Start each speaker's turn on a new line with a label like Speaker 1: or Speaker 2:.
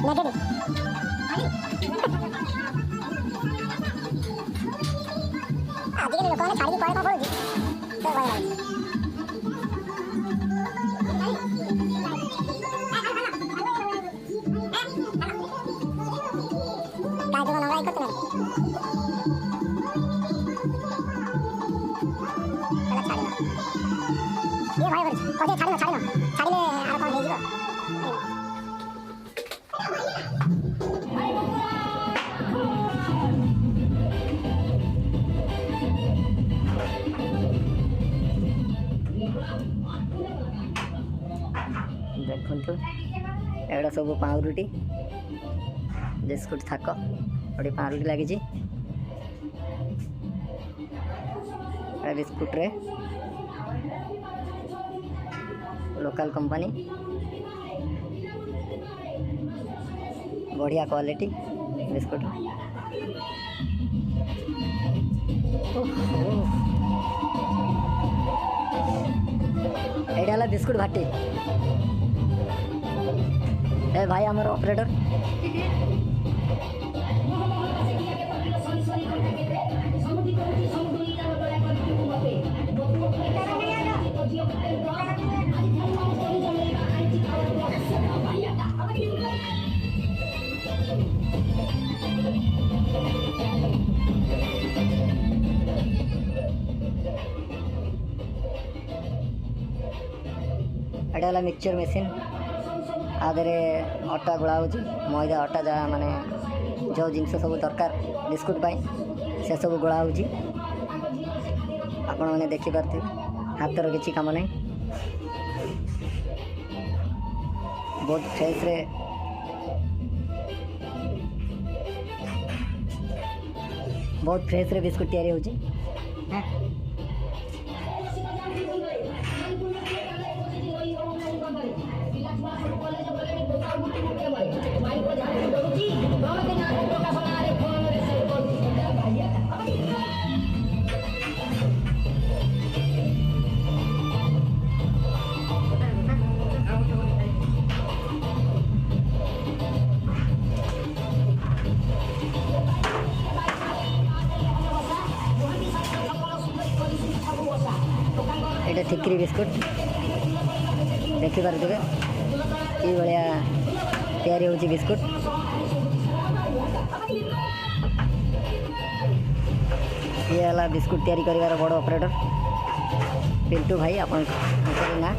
Speaker 1: ଲୋକମାନେ ଛାଡ଼ିକି କୁଆଡ଼େ କ'ଣ ପଳଉଛି ତ ଭୟ ଲାଗୁଛି। କାହାକୁ ନଙ୍ଗା ଇ କରୁଥିଲେ ଇଏ ଭୟ କରୁଛି କହୁଛି ଛାଡ଼ିନ ଛାଡ଼ିଲେ ଆଉ କ'ଣ ହେଇଯିବ।
Speaker 2: देखु एगुड़ा सब पाउरुटी बिस्कुट थाक गोटे पाउरुटी लगी बिस्कुट रे लोकल कंपनी बढ़िया क्वालिटी बिस्कुट। एटा बिस्कुट भाटी ए भाई आमर ऑपरेटर एटा मिक्सचर मशीन आधे अटा गोला हो मैदा अटा जहाँ माने जो जिनस सब दरकार बिस्कुट पाई से सब गोला हो आपण मैंने देखिपारे हाथर किसी काम नहीं बहुत फ्रेश रे बिस्कुट तैयारी होची। एटा ठिकरी बिस्कुट देखिपारे ये भाया तैयारी होची बिस्कुट। ये है बिस्कुट तैयारी कर बड़ ऑपरेटर पिंटू भाई अपन ना